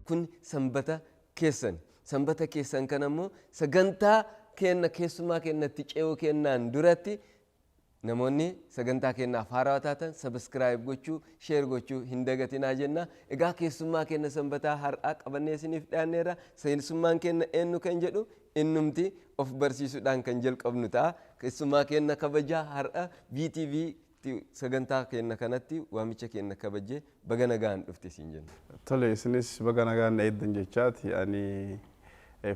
kun sanbata keessan kan ammoo sagantaa kenna keessumaa kennatti ce'uu kennaan duratti namoonni sagantaa kennaaf haarawaa taatan subscribe gochuu share gochuu hin dagatinaa jenna. Egaa keessumaa kenna sanbataa har'aa qabannee isiniif dhiyaanneerra. Keessummaan kenna eenyu kan jedhu innumti of barsiisuudhaan kan jalqabnu ta'a. Keessumaa kenna kabajaa har'a BTV sagantaa kenna kanatti waamicha kenna kabajee baga nagaan dhufte siin jenna. Tole isinis baga nagaan na eeddan jechaati. Ani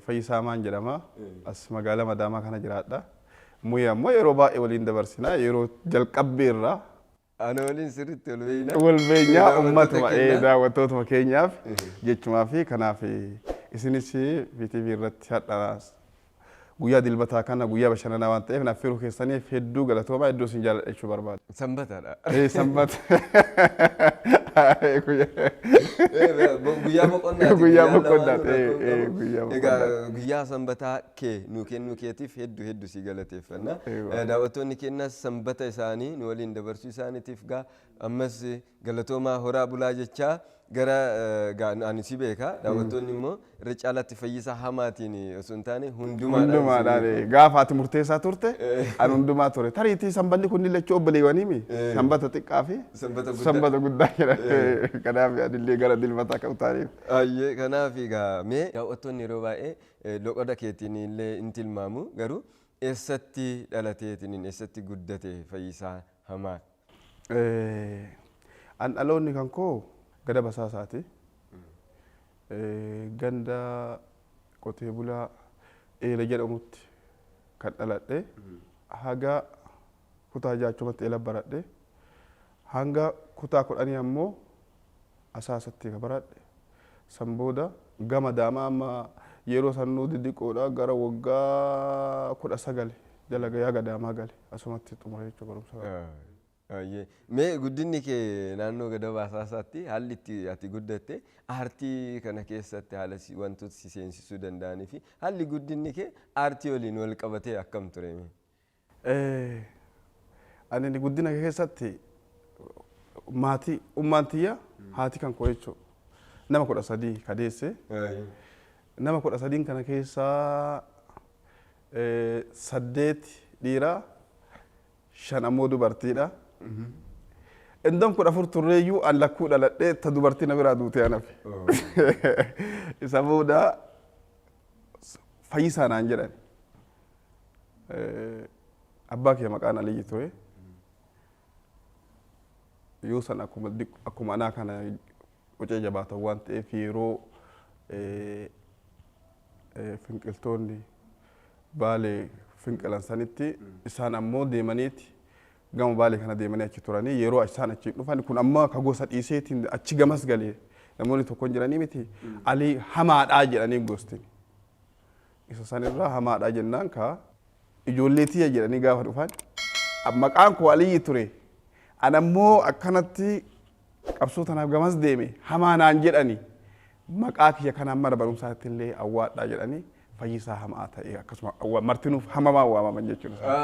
Fayyisaa maan jedhama. As magaalaa Madaamaa kana jiraadha. Muya yeroo baay'ee waliin dabarsina yeroo jalqabbeerra ana waliin sirriitti wal beenyaa ummatuma daawwattootuma keenyaaf jechumaa fi kanaaf isinis BTV irratti hadha guyyaa dilbataa kana guyyaa bashannanaa waan ta'eef naaf firuu keessaniif hedduu galatoomaa hedduu isin jaalladha jechuu barbaada. Sanbataadha. Sanbata. Guyyaa boqonnaati. Guyyaa boqonnaati. Guyyaa sanbataa kee nuu kennuu keetiif hedduu si galateeffanna. Daawwattoonni keenyas sanbata isaanii nu waliin dabarsuu isaaniitiif gaa ammas galatoomaa horaa bulaa jechaa gara ani si beeka daawwattoonni immoo irra caalaatti Fayyisaa Hamaatiin osoo hin taane hundumaadhaan gaafa ati murteessaa turte ani hundumaa ture tariitii sanbanni kun lachuu obboleewwaniimi sanbata xiqqaa fi sanbata guddaa jedha kanaaf yaadillee gara dilbataa kan utaaniif. Kanaaf egaa mee daawwattoonni yeroo baay'ee loqoda keetiin illee hin tilmaamu garuu eessatti dhalateetiin eessatti guddate Fayyisaa Hamaa? An dhaloonni kan koo gada Basaasaati. Ganda qotee bulaa eela jedhamutti kan dhaladhe haga kutaa jaachumatti eela baradhe hanga kutaa 10 ammoo Asaasatti ka baradhe san booda gama Daamaa amma yeroo sannuu diddiqoodha gara waggaa 19 dalaga yaa Daamaa gale asumatti xumure jechuu barumsa. Mee guddinni kee naannoo gada Basaasaatti haalli itti ati guddatte aartii kana keessatti haala wantoota si seensisuu danda'anii fi haalli guddinni kee aartii waliin wal qabatee akkam ture? Ani guddina keessatti maatii ummaan tiyya haati kan koo jechuudha. Nama 13 kadeesse. Nama 13 kana keessaa 8 dhiiraa 5 ammoo dubartiidha. Indam kudha afur turreeyyuu an lakkuu dhaladhee ta dubartii na biraa duutee anafi. Isa booda Fayyisaa naan jedhan. Abbaa kee maqaan Aliyyi ture. Yoo san akkuma anaa kana qocee jabaatan waan ta'eef yeroo finqiltoonni Baalee finqilan sanitti isaan ammoo deemaniiti gama Baalee kana deemanii achi turanii yeroo isaan achi dhufan kun amma ka gosa dhiiseetiin achi gamas galee namoonni tokkoon jedhanii miti Alii hamaadhaa jedhanii gostin. Isa sanirraa hamaadhaa jennaan ka ijoollee tiyya jedhanii gaafa dhufan maqaan koo Aliyyi ture. Anammoo akkanatti qabsoo tanaaf gamas deeme hamaa naan jedhani maqaa kiyya kanaan mara barumsaatti illee awwaadhaa jedhanii Fayyisaa Hamaa ta'e akkasuma martinuuf hamamaa waamaman jechuudha.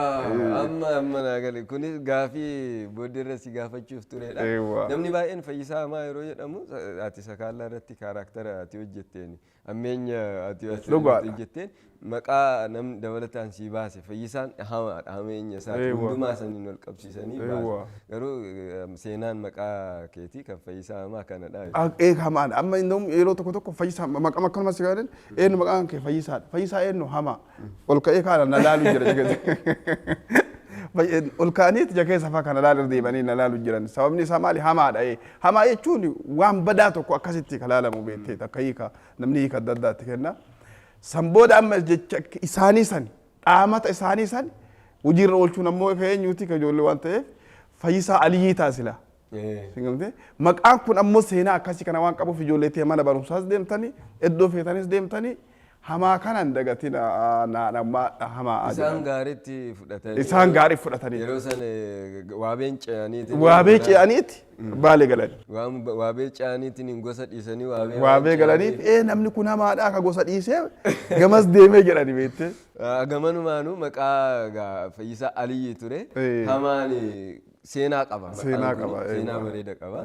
Amma naagale kunis gaafii booddeerra si gaafachuuf turedha. Namni baay'een Fayyisaa Hamaa yeroo jedhamu ati Sakaallaa irratti kaaraaktara ati hojjetteen ammeenya ati hojjetteen maqaa namni dabalataan si baase Fayyisaan hamaadha hameenya isaati hundumaa saniin wal qabsiisanii baase. Garuu seenaan maqaa keetii kan Fayyisaa Hamaa kanadha. Hamaadha amma yeroo tokko Fayyisaa maqaa akkanuma si gaadhan eenyu maqaan kee Fayyisaa Fayyisaa eenyu Hamaa ol ka'ee kaana na laalu jira. Ol ka'aniiti jakee safaa kana laalu deemanii na laalu jiran sababni isaa maali hamaadha. Hamaa jechuun waan badaa tokko akkasitti ka laalamu beektee akka hiika namni hiika adda addaatti kenna. San booda amma jecha isaanii san dhaamata isaanii san hojiirra oolchuun ammoo eenyuuti ka ijoollee waan ta'eef Fayyisaa Aliyyi taasila. Maqaan kun ammoo seenaa akkasii kana waan qabuuf ijoollee tee mana barumsaas deemtanii iddoo feetanis deemtanii hamaa kanan dagatiin hamaa isaan gaariitti fudhatanii isaan gaarii fudhatanii yeroo san waabeen ce'aniiti baalee galanii. Waabee caaniitiin gosa dhiisanii waabee galaniif namni kun hamaadhaa ka gosa dhiisee gamas deemee jedhani beektee. Gamanumaanuu maqaa Fayyisaa Aliyyi ture. Hamaan seenaa qaba. Seenaa qaba. Seenaa bareeda qaba.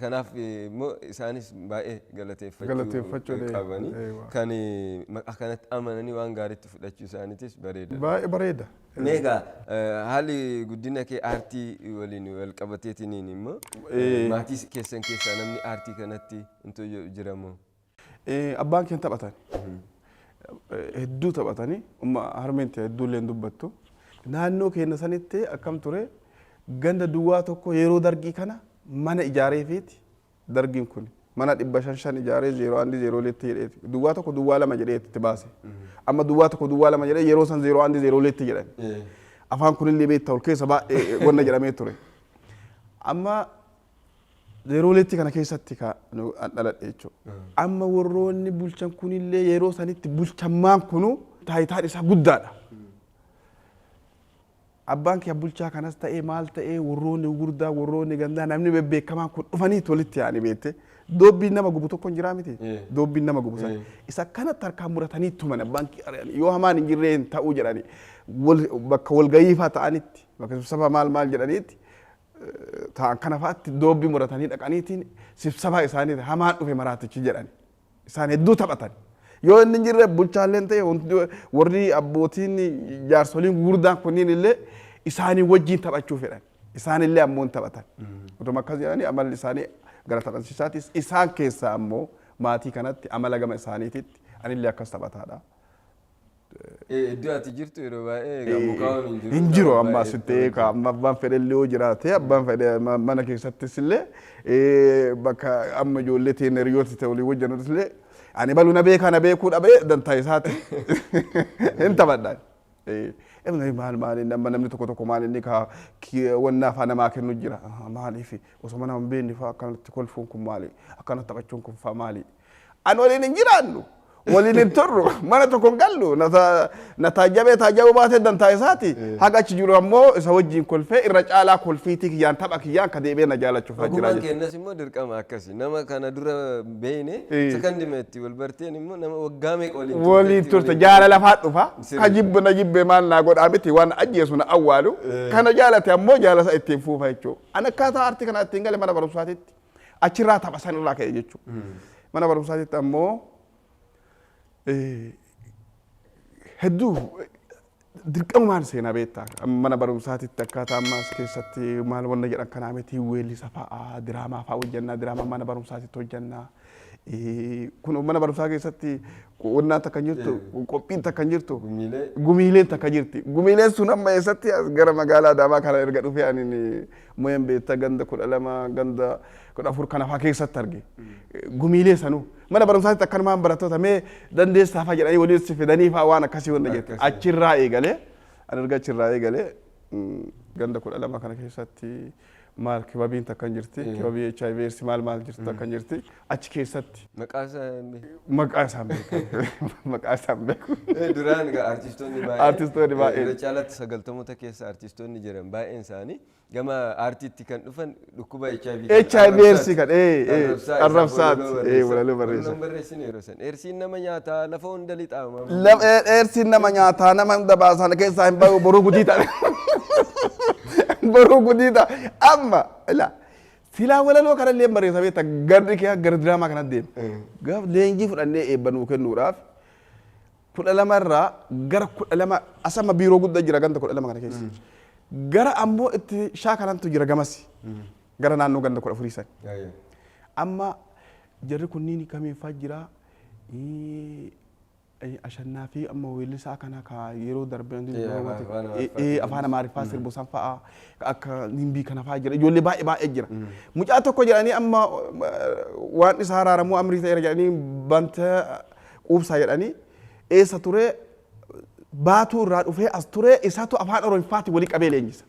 Kanaaf immoo isaanis baay'ee galateeffachuu qabanii kan maqaa kanatti amananii waan gaariitti fudhachuu isaaniitis bareeda. Baay'ee bareeda. Meegaa haalli guddina kee aartii waliin wal qabateetiin immoo maatii keessan keessaa namni aartii kanatti hin jiramu. Abbaan keenya taphatan. Hedduu taphatanii harmeentii hedduullee hin dubbattu. Naannoo keenya sanitti akkam ture ganda duwwaa tokko yeroo dargii kana mana ijaareefiiti dargiin kun mana 500 ijaaree 0102 jedheeti duwwaa tokko duwwaa 2 jedheeti itti baase amma duwwaa tokko duwwaa 2 jedhee yeroo san 0102 jedhan afaan kunillee beektaa ol keessa baay'ee wanna jedhamee ture amma 02 kana keessatti ka dhaladhe jechuudha amma warroonni bulchan kunillee yeroo sanitti bulchammaan kunu taayitaan isaa guddaadha. Abbaan kee bulchaa kanas ta'ee maal ta'ee warroonni gurguddaa warroonni gandaa namni bebbeekamaan kun dhufanii tolitti yaa'anii beekte doobbiin nama gubu tokko hin jiraa miti doobbiin nama gubu sana isa kanatti harkaan muratanii tuman abbaan kee yoo hamaan hin jirreen ta'uu jedhanii bakka walgayiifaa ta'anitti bakka sibsabaa maal jedhaniitti ta'an kana fa'aatti doobbii muratanii dhaqaniitiin sibsabaa isaanii hamaan dhufe maraatichi jedhani isaan hedduu taphatan. Yoo inni hin jirre bulchaaleen ta'e warri abbootiin jaarsoliin gurguddaan kunniin illee isaanii wajjin taphachuu fedhan. Isaan illee ammoo hin taphatan. Otuma akkas jedhanii amalli isaanii gara taphachiisaatis isaan keessaa ammoo maatii kanatti amala gama isaaniititti anillee akkas taphataadha. Iddoo ati jirtu yeroo baay'ee mukaa'uun hin jiru. Hin jiru amma asitti amma abbaan fedhe illee yoo jiraate abbaan fedhe mana keessattis illee bakka amma ijoollee ta'e hiriyoota ta'e walii wajjinutis illee ani balu na beekuu dhabee dantaa isaati hin taphadhaan. Maali namni tokko maali inni wannaa afaan namaa kennu jira maaliif osoo nama hin beekne fa'aa akkanatti kolfuun kun maali akkanatti taphachuun kun fa'aa maali ani waliin hin jiraannu waliin hin turru mana tokko hin gallu na taajjabee baatee dantaa isaati haga achi jiru ammoo isa wajjin kolfee irra caalaa kolfiitii kiyyaan tapha kiyyaan ka deebee na jaalachuuf jira. Ogummaan kennas immoo dirqama akkasi nama kana dura beeyne sekandimeetti wal barteen immoo nama waggaa meeqa waliin turte jaalala fa'aa dhufa ka jibbe na jibbe maal naa godhaa miti waan ajjeesu na awwaalu kana jaalate ammoo jaalasa ittiin fuufa jechuudha. Ani akkaataa aartii kana ittiin gale mana barumsaatitti achirraa tapha sanirraa ka'e jechuudha. Mana barumsaatitti ammoo hedduu dirqamumaan seenaa beektaa mana barumsaatitti akkaataa ammaas keessatti maal wanna jedhan kanaa miti weellisa fa'aa diraamaa fa'aa hojjannaa diraamaa mana barumsaatitti hojjannaa kun mana barumsaa keessatti wannaan takka jirtu qophiin takka jirtu gumiileen takka jirti gumiileen sun amma eessatti gara magaalaa Adaamaa kana erga dhufee ani mo'een beektaa ganda 12 ganda 14 kana fa'aa keessatti arge gumiilee sanuu mana barumsaatti akkanumaan barattoota mee dandeessaa fa'aa jedhanii walitti fidanii fa'aa waan akkasii wanta jette achirraa eegalee ani erga achirraa eegalee ganda 12 kana keessatti maal kibabiin takka jirti kibabii HIV AIDS maal jirti takka jirti achi keessatti maqaa isaan beeku duraan artistoonni baay'ee irra caalatti 90 keessa artistoonni jiran baay'een isaanii gama aartiitti kan dhufan dhukkuba HIV AIDS kan arrabsaati walaloo barreessin yeroo san eersiin nama nyaataa lafa hunda lixaama eersiin nama nyaataa nama hunda baasan keessaa hin bahu boruu gudii ta'e boruu guddiidha amma ila silaa walaloo kanallee barreessamee ta garri kee gara diraamaa kanatti deema gaaf leenjii fudhannee eebbanuu kennuudhaaf 12 irraa gara 12 asama biiroo guddaa jira ganda 12 kana keessa gara ammoo itti shaakanantu jira gamasi gara naannoo ganda 14 san amma jarri kunniin kamiifaa jira ashannaa fi amma weellisaa kana ka yeroo darbeen afaan amaariffaa sirbu san fa'aa akka nimbii kana fa'aa jira ijoollee baay'ee jira mucaa tokko jedhanii amma waan isaa haraaramuu amrii ta'eera jedhanii banta quubsaa jedhanii eessa ture baatuu irraa dhufee as ture isaatu afaan oromiffaatiin walii qabee leenjisa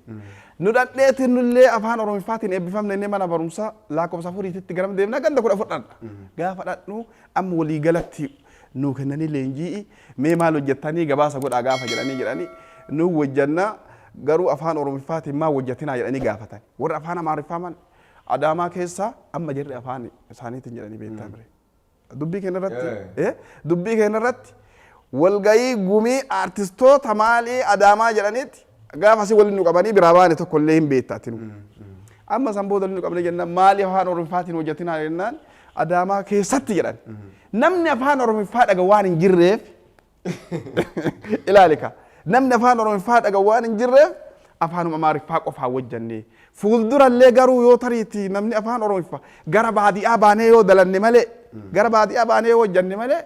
nu dhadheetiin nullee afaan oromiffaatiin eebbifamne inni mana barumsaa lakkoofsa furiititti garam deemnaa ganda 14 gaafa dhadhu amma walii galatti nu kennanii leenjii mee maal hojjettanii gabaasa godhaa gaafa jedhanii nu hojjannaa garuu afaan oromiffaatiin maa hojjettinaa jedhanii gaafatan warra afaan amaariffaa man Adaamaa keessaa amma jirri afaan isaaniitiin jedhanii beektaa ture. Dubbii keenya irratti dubbii keenya irratti walgayii gumii artistoota maalii Adaamaa jedhanitti gaafa asii waliin nu qabanii biraa baane tokko illee hin beektaati nu. Amma san booda nu qabne jennaan maali afaan Oromiffaatiin hojjetinaa jennaan Adaamaa keessatti jedhan. Namni afaan Oromiffaa dhaga waan hin jirreef ilaalika. Namni afaan Oromiffaa dhaga waan hin jirreef afaanuma Amaariffaa qofaa hojjannee. Fuuldurallee garuu yoo tariiti namni afaan Oromiffaa gara baadiyyaa baanee yoo dalanne malee gara baadiyyaa baanee yoo hojjanne malee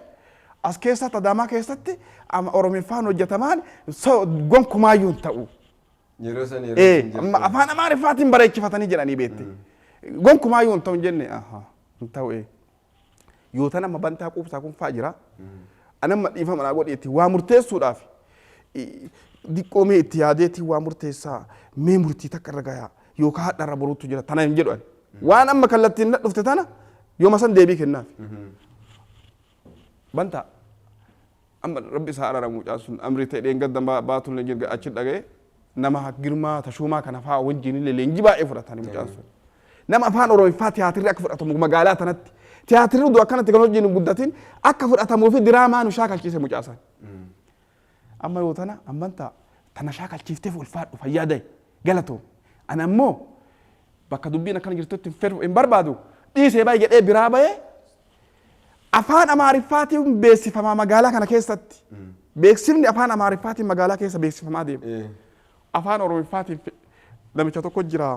as keessatti Adaamaa keessatti Oromiffaan hojjetamaan gonkumaayyuu hin ta'u. Yeroo san yeroo afaan Amaariffaatiin bareechifatanii jedhanii beekte. Gonkumaayyuu hin ta'u hin jenne hin ta'u yoo tan amma bantaa quubsaa kun fa'aa jira. Anamma dhiifama naa godheetti waa murteessuudhaaf diqqoomee itti yaadeetti waa murteessaa mee murtii takka irra gayaa yookaan hadha irra boruutu jira tana hin jedhu waan amma kallattiin dhufte tana yoo masan deebii kennaaf. Bantaa amma rabbi isaa araara mucaan sun amri ta'e dheengadda baatuun ni jirga achi dhaga'e nama girmaa tashuumaa kana fa'aa wajjin illee leenjii baay'ee fudhatanii mucaan sun. Nama afaan Oromiffaa tiyaatirri akka fudhatamu magaalaa tanatti tiyaatirri utuu akkanatti kan wajjin guddatin akka fudhatamuu fi diraamaa nu shaakalchiise mucaasan. Amma yoo tana ammantaa tana shaakalchiifteef ulfaadhu fayyaa da'i galatoom. Ana ammoo bakka dubbiin akkana jirtutti hin barbaadu dhiisee baay'ee jedhee biraa bahee afaan Amaariffaatiin beeksifamaa magaalaa kana keessatti. Beeksifni afaan Amaariffaatiin magaalaa keessa beeksifamaa deema. Afaan Oromiffaatiin namicha tokko jira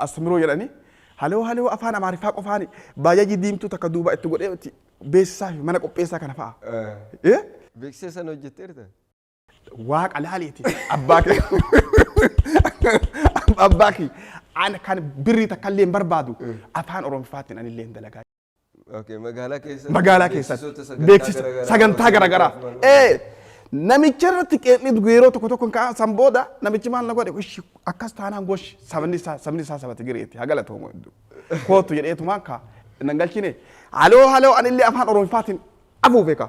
Astamiroo jedhanii haloo afaan Amaariffaa qofaani baay'ee diimtuu takka duuba itti godhee beeksisaa fi mana qopheessaa kana fa'a. Beeksisa sana hojjetteerta? Waaqa laaleeti abbaa kee ana kan birrii takka illee hin barbaadu afaan Oromiffaatiin ani illee hin dalagaa. Magaalaa keessatti beeksisa sagantaa garaagaraa. Namicha irratti qeerri yeroo tokko kan san booda namichi maal na godhe akkas taanaan goshi sabni isaa sabati gireetti haa galatoomu kootu jedheetumaan kaa nan galchine haloo anillee afaan Oromiffaatiin afuufe ka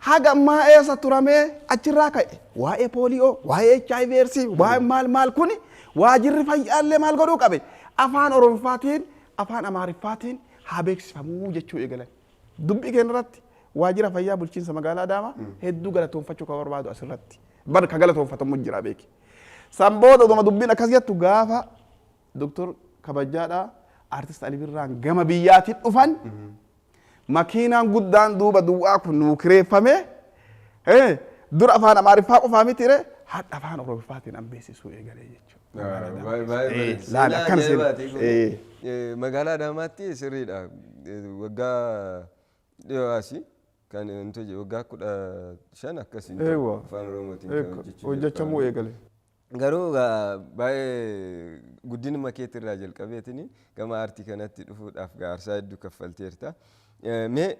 haga ammaa eessa turamee achirraa ka'e waa'ee pooliyoo waa'ee HIV/AIDS waa'ee maal kuni waajirri fayyaallee maal godhuu qabe afaan Oromiffaatiin afaan Amaariffaatiin haa beeksifamuu jechuu eegalan dubbii keenya irratti waajira fayyaa bulchiinsa magaalaa Adaamaa hedduu galatoonfachuu kan barbaadu asirratti barka galatoonfatamu jira beeki. San booda oduma dubbiin akkas jettu gaafa Doktor Kabajaadhaa Artist Alii Birraan gama biyyaatiin dhufan makiinaan guddaan duuba duwwaa kun nuu kireeffame dura afaan Amaariffaa qofaa miti hadha afaan Oromiffaatiin an beeksisuu eegalee jechuudha. Magaalaa Adaamaatti sirriidha waggaa dhiyoosii. Kan nuti waggaa 15 akkasii afaan Oromootiin hojjechamuu eegale. Garuu baay'ee guddina makeetii irraa jalqabeetini gama aartii kanatti dhufuudhaaf gaarsaa hedduu kaffalteerta. Mee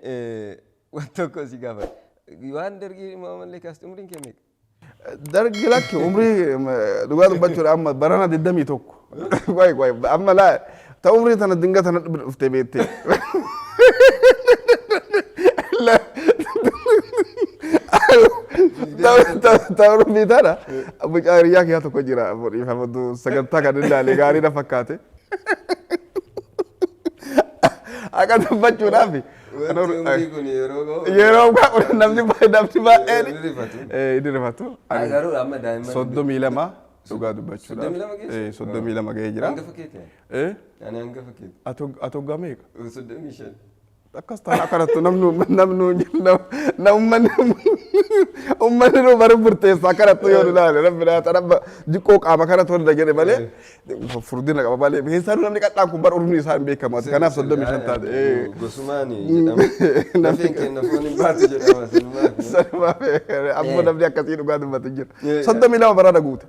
waan tokko si gaafadha. Waan dargii Muhammadlee kaasti umriin kee meeqa? Dargii lakki umrii dhugaa dubbachuudha amma barana 21. Amma laa ta umrii tana dingata na dhuftee beektee. Tahu bitara, abu cari yak ya toko jira, abu ifam tu sagantaa kan ilaalee gaarii na fakkaate. Akka dubbachuu dhaafi. Yeroo baay'ee namni baay'ee inni rifatu. Garuu amma daa'imman 32 dhugaa dubbachuu dhaafi. 32 gahee jira. Hanga fakkeete? Ani hanga fakkeete. Atoo gameeqa? 35. Akkas taana akkanattu uummanni nu bari murteessa akkanattu yoo ilaale rabbi naa tarabba jiqqoo qaama kana tolda jedhe malee furdina qaba malee keessaa namni qadhaan kun bara urumni isaa hin beekamu kanaaf 35 taate. Gosumaani jedhama. Lafeen kenna foon hin baatu jedhama. Sanumaa ammoo namni akkasii dhugaa dubbatu jira. 32 bara guute.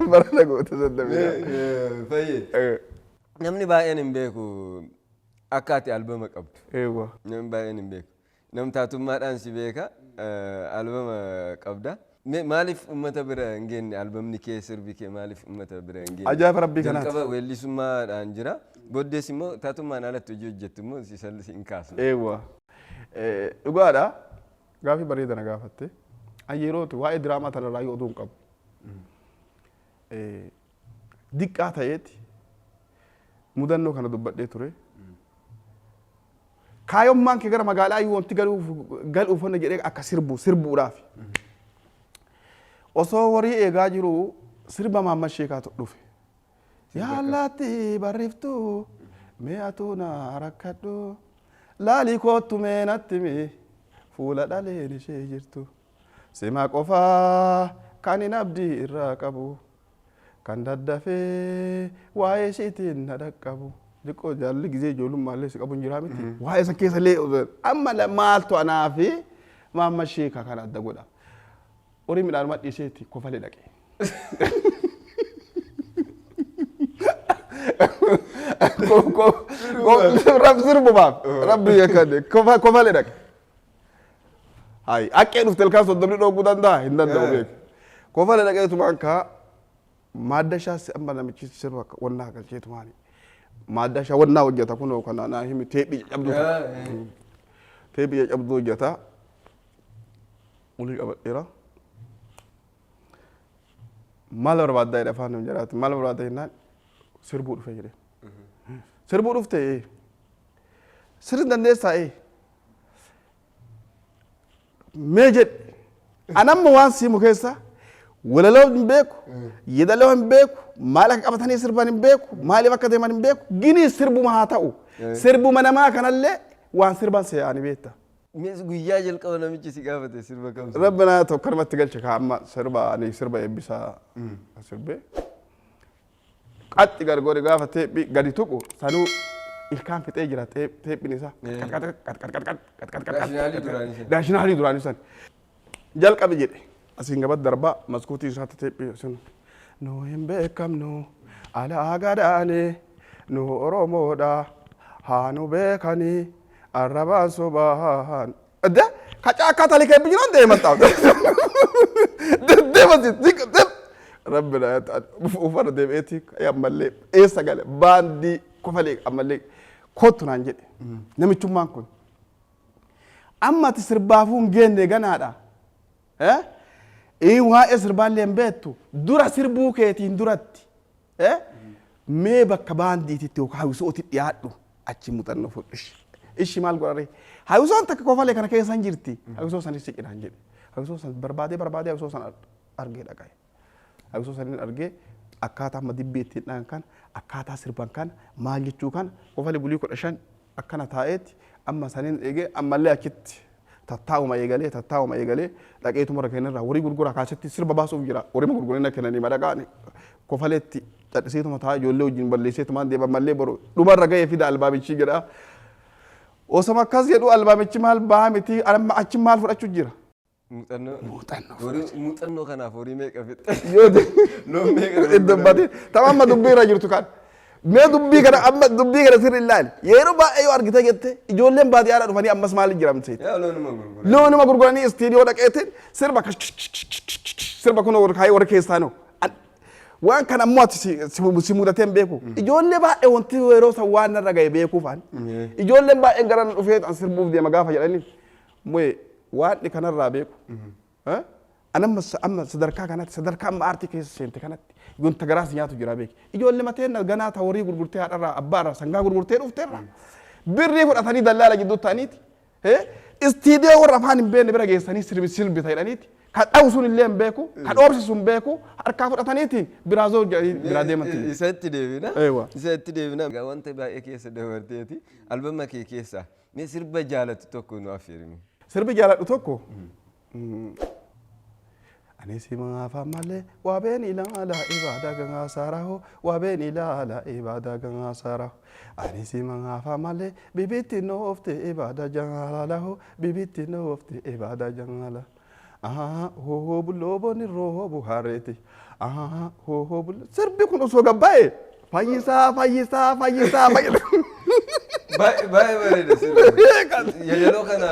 Bara guute 32. Fayyee. Namni baay'een hin beeku akka ati albama qabdu. Namni baay'een hin beeku. Nam taatummaadhaan si beeka albama qabda. Maaliif uummata bira hin geenye albamni kee sirbi kee maaliif uummata bira hin geenye? Ajaa'iba rabbii kanaati. Jalqaba weellisummaadhaan jira. Booddees immoo taatummaan alatti hojii hojjettu immoo si hin kaasne. Dhugaadha. Gaafii bareeda na gaafatte. Ayyerooti waa'ee diraamaa tanarraa yoo oduun qabu. Diqqaa ta'eeti mudannoo kana dubbadhee ture. Kaayommaan kee gara magaalaa iyyuu wanti galuuf honna jedhee akka sirbuudhaaf. Osoo warii eegaa jiru sirba Maamman Sheekaa dhufe. Yaallatti barreeftuu mi'atu na rakkadhu laalii kootu mee natti mee fuula dhaleen ishee jirtu. Sima qofaa kan hin abdii irraa qabu kan daddafee waa'ee isheetiin na dhaqqabu. Diqqoo jaalli gizee ijoollummaa si qabu hin jiraa miti. Waa'ee san keessa illee amma maaltu anaa fi Maamman Sheekaa kan adda godha. Horii midhaan madhi isheeti kofalee dhaqe. Sirbumaaf rabbi yakkane kofalee dhaqe. Hai akkee dhufte ilkaan soddomni dhooguu danda'a hin danda'u beeku. Kofalee dhaqeetumaan kaa maaddashaa amma namichi sirba wannaa galcheetumaani. Maaddashaa wannaa hojjeta kunoo kana naa himi teephii cabdu teephii cabdu hojjeta. Ulii qabadheera. Maal barbaaddaa jedha afaan nama jiraatu maal barbaaddaa jennaan sirbuu dhufe jedhe. Sirbuu dhufte sirri dandeessaa mee jedhe anamma waan siimu keessa walaloo hin beeku yeedaloo hin beeku maal akka qabatanii sirban hin beeku maaliif akka deeman hin beeku gini sirbuma haa ta'u sirbuma namaa kanallee waan sirban se'anii beekta. Mees guyyaa jalqaba namichi si gaafate sirba kamsa. Rabbana tokko namatti galche kaa amma sirba eebbisaa sirbee. Qaxxi gargoore gaafa teephi gadi tuqu sanuu ilkaan fixee jira teephin isaa. Naashinaalii duraanii san. Jalqabe jedhe asiin gabatti darbaa maskuutii isaatti teephi sun. Nu hin beekamnu alaa gadaane nu Oromoodha haa nu beekanii. Arrabaan sobaan adda kacaa akka tali kee bijiran deeman taa'u deemasi rabbina uffata deemeeti ammallee eessa gale baandii kofalee ammallee kottu naan jedhe namichummaan kun amma ati sirbaafuu hin geenne ganaadha waa'ee sirbaallee hin beektu dura sirbuu keetiin duratti mee bakka baandiititti yookaan hawwisootti dhiyaadhu achi muuxannoo fudhishi. Ishi maal godhare hawwisoon takka kofalee kana keessa hin jirti hawwisoo sanis siqinaan jedhe hawwisoo san barbaadee hawwisoo san argee dhaqaye hawwisoo sanin argee akkaataa amma dibbeettiin dhaan kan akkaataa sirban kan maal jechuu kan kofalee bulii 15 akkana taa'eetti amma sanin eegee ammallee achitti tattaa'uma eegalee dhaqeetuma irra kennirraa horii gurguraa kaasatti sirba baasuuf jira horii gurgurina kennanii madaqaan kofaleetti dhadhiseetuma taa'e ijoollee wajjin balleesseetumaan deeman mallee boru dhumarra ga'ee fida albaamichi jedha. Osama akkas jedhu albaamichi maal baha miti achi maal fudhachuu jira. Muuxannoo kanaaf horii meeqa fixxe? Loon meeqa fixxe? Tapha amma dubbii irra jirtu kan. Mee dubbii kana sirri ilaali. Yeroo baay'ee yoo argite jette ijoolleen baadiyyaadhaa dhufanii ammas maal jiramte? Loonuma gurguranii istiidiyoo dhaqeetiin sirba kun warra keessaa noo. Waan kana ammoo ati si mudateen beeku. Ijoollee baay'ee wanti yeroo san waan narra ga'e beekuufaan. Ijoolleen baay'een gara dhufee sirbuuf deema gaafa jedhanii moo'ee waan kanarraa beeku. Amma sadarkaa kanatti sadarkaa amma aartii keessa seente kanatti gonta garaas nyaatu jira beeki. Ijoollee mateen ganaa ta horii gurgurtee haadharraa abbaarraa sangaa gurgurtee dhufteerra. Birrii fudhatanii dallaala jidduu ta'aniiti. Istiidiyoo warra afaan hin beekne bira geessanii sirbita jedhaniiti. Kan dhawu sun illee hin beeku, kan dhoobsisu hin beeku, harkaa fudhataniitiin biraa deematti. Isatti deebina. Isatti deebina. Wanta baay'ee keessa dabarteeti. Albama kee keessaa mee sirba jaalatu tokko nu affeerimi. Sirbi jaaladhu tokko. Ani si maafa malee waa been ilaala ibaada gangaa saaraho waa been ilaala ibaada gangaa saaraho. Ani si maafa malee bibitti noofte ibaada jangalaho bibitti noofte ibaada jangala. Ho bulloobonni roobu hareeti. Ho bullo sirbi kun osoo gabbaa'e fayyisaa. Baay'ee bareeda sirbi. Yeroo kana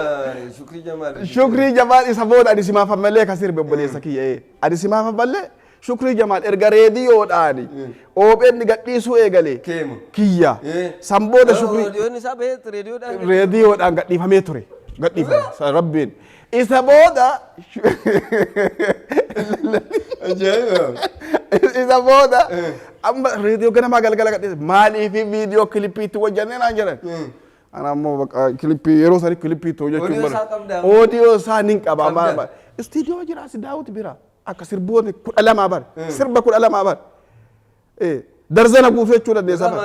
Shukrii Jamaal. Shukrii Jamaal isa booda ani si maafa malee ka sirbi obboleessa kiyya. Ani si maafa malee Shukrii Jamaal erga reediyoodhaani OBN gadhiisuu eegale kiyya. San booda Shukrii. Reediyoon isaa bahee reediyoodhaan. Reediyoodhaan gadhiifamee ture. Gadhiifame rabbiin. isa booda isa booda amma reediyoo ganamaa galgala gadhiise maaliif viidiyoo kilipiitti wajjannee naan jedhan. Ana ammoo bakka kilipii yeroo sanii kilipii ta'uu jechuun bara. Oodiyoo isaa nin qaba maal istiidiyoo jira asi daawuti bira akka sirboonni 12 bara sirba 12 bara. Darzana guutuu jechuudha deessa bara.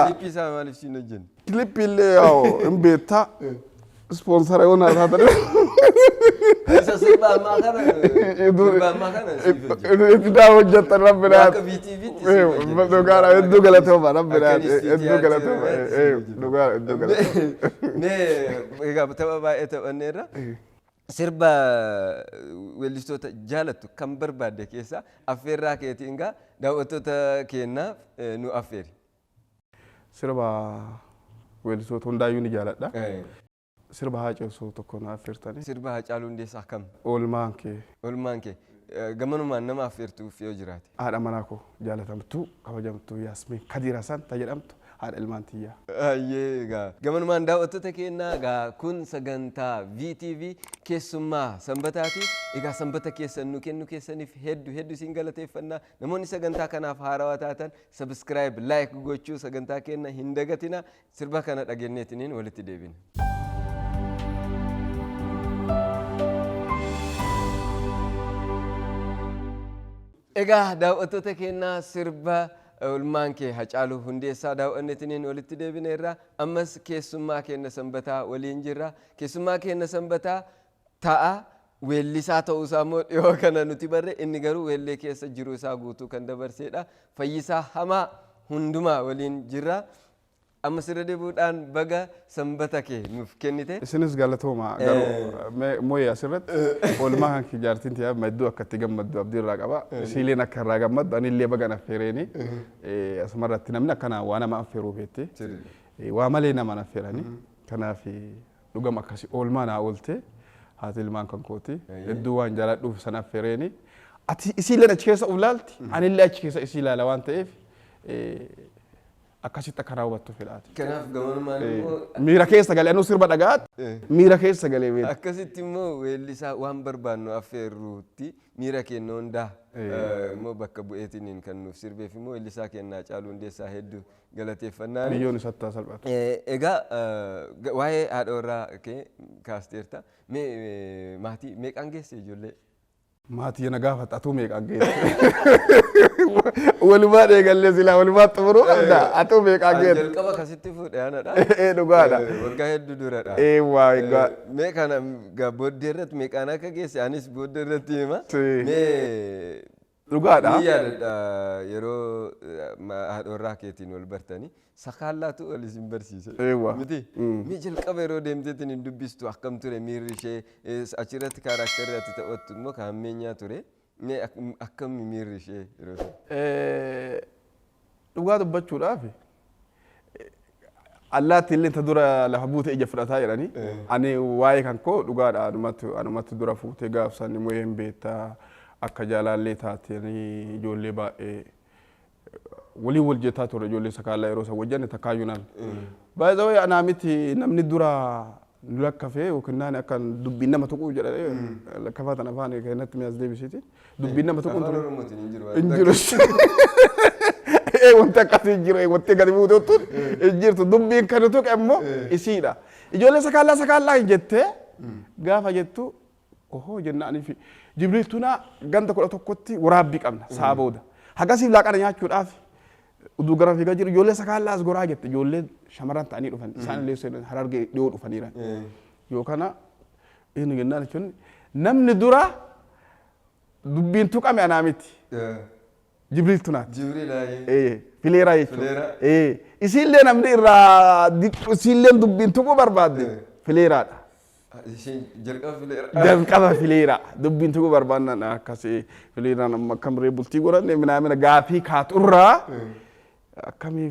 Kilipii isaa maaliif siin hojjennu? Kilipii illee yaa'u hin beektaa ispoonsara yoo naataa ta'e. Isa sirba ammaa kana itti daa hojjettan rabbi naa. Akka VTVtti dhugaadha hedduu galatooma rabbi naa hedduu galatooma dhugaadha hedduu galatooma. Mee egaa tapha baay'ee taphanneerra. Sirba weellistoota jaalattu kan barbaadde keessaa affeerraa keetiin gaa daawwattoota keenyaaf nu affeeri. Sirba weellistoota hundaayyuu ni jaaladha. Sirba Haacaaluu tokko na affeertanii. Sirba Haacaaluu Hundeessaa akkam? Oolmaan kee. Oolmaan kee gamanumaan nama affeertuuf yoo jiraate. Haadha manaa koo jaalatamtuu kabajamtuu Yaasmiin Kadiir Hasan jedhamtu haadha ilmaan tiyyaa. Ayyee egaa gamanumaan daawwattoota keenyaa egaa kun sagantaa VTV keessummaa sanbataati. Egaa sanbata keessan nu kennu keessaniif hedduu isin galateeffannaa. Namoonni sagantaa kanaaf haarawaa taatan subscribe like gochuu sagantaa keenya hin dagatina. Sirba kana dhageenyeetiniin walitti deebina. Egaa daawwattoota keenyaa sirba oolmaan kee Haacaaluu Hundeessaa daawwanneetiniin walitti deebineerra. Ammas keessummaa keenya sanbataa waliin jirra. Keessummaa keenya sanbataa ta'a weellisaa ta'uusaa immoo dhiyoo kana nuti barre inni garuu weellee keessa jiru isaa guutuu kan dabarseedha. Fayyisaa Hamaa hundumaa waliin jirra. Amma sirra deebi'uudhaan baga sanbata kee nuuf kennite. Isinis galatooma garuu mooyee asirratti oolmaa kan kee jaartiin tiyyaa madduu akka itti gammaddu abdii irraa qaba. Isiileen akka irraa gammaddu anillee baga na affeereeni. Asumarratti namni akkanaa waa nama affeeruu beekte. Waa malee nama affeeranii. Kanaaf dhugama akkasii oolmaa naa oolte haati ilmaan kan kooti. Hedduu waan jaaladhuuf sana affeereeni. Ati isiileen achi keessa ulaalti anillee achi keessa isii ilaala waan ta'eef. Akkasitti akka raawwattu fedhaati. Kanaaf gamanumaan immoo miira keessa galee anuu sirba dhagaat miira keessa galee beela. Akkasitti immoo weellisaa waan barbaannu affeerruutti miira keenya hundaa immoo bakka bu'eetiniin kan nuuf sirbeef immoo weellisaa keenya Haacaaluu Hundeessaa hedduu galateeffannaa. Biyyoon isatti salphatu. Egaa waa'ee haadha warraa kee kaasteerta. Maatii meeqaan geesse ijoollee? Maatii na gaafata atuu meeqaan geesse? Walumaa eegallee silaa walumaa xumuruu qabda atuu meeqaan geesse? Jalqaba akkasitti fuudhee aanadha. Dhugaadha. Waggaa hedduu duradha. Waa egaa. Mee kana booddee irratti meeqaan akka geesse anis booddee irratti hima. Dhugaadha. Ni yaadadha yeroo haadha warraa keetiin wal bartanii sakaallaatu wal isin barsiise. Miti mee jalqaba yeroo deemteetiin hin dubbistu akkam ture miirri ishee achirratti kaaraakterri ati taphattu immoo kan hammeenyaa ture. Mee akkam miirri ishee yeroo ta'e? Dhugaa dubbachuudhaaf allaatti illee ta dura lafa buute ija fudhataa jedhanii ani waa'ee kan koo dhugaadha anumatti dura fuutee gaafsan immoo hin beektaa akka jaalallee taatanii ijoollee baay'ee waliin wal jettaa ture ijoollee sakaallaa yeroo san wajjanne takkaayyuu naan. Baay'ee way anaa miti namni dura nu lakkafee yookiin naan akka dubbiin nama tuquu jedhanii lakkafaa tan afaan keenyatti mi'aas deebisiiti. Dubbiin nama tuquu hin jiru. Wanti akkasii jiru wanti gadi buutuutu hin jirtu dubbiin kan tuqe immoo isiidha. Ijoollee sakaallaa hin jettee gaafa jettu ohoo jennaaniif Jibriiltunaa ganda 11tti waraabbii qabna sa'a booda. Hagasiif laaqana nyaachuudhaaf uduu gara fiigaa jiru ijoollee sakaallaas goraa jette ijoollee shamarran ta'anii dhufan isaan illee Harargee dhiyoo dhufaniiran. Yookaan inni jennaan jechuun namni dura dubbiin tuqame anaa miti. Jibriiltunaati. Fileeraa jechuudha. Isiillee namni irraa isiillee dubbiin tuquu barbaadde fileeraadha. Jalqaba fileera dubbiin tuquu barbaannan akkasii fileeraan akkam ree bultii godhanne minaamina gaafii kaaturraa akkamii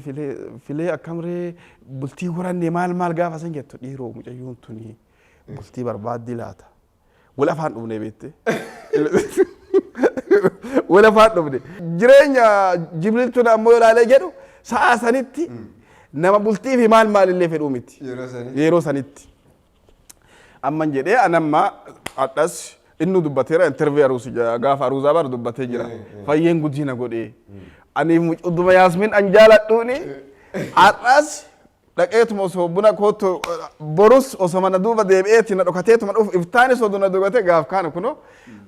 filee akkam ree bultii godhanne maal gaafa san jettu dhiiroo mucayyoon tuni bultii barbaaddi laata wal afaan dhufne beette wal afaan dhufne jireenya Jibriiltuun ammoo ilaalee jedhu sa'a sanitti nama bultii fi maal illee fedhuu miti yeroo sanitti. amman jedhee anamma addas inni dubbateera interview aruusi gaafa aruuzaa bar dubbatee jira fayyeen guddina godhee ani mucuduma yaasmin an jaaladhuuni addas dhaqeetuma osoo buna kootu borus osoo mana duuba deebi'eeti na dhokateetuma dhufu iftaanis oduu na dugate gaaf kaana kuno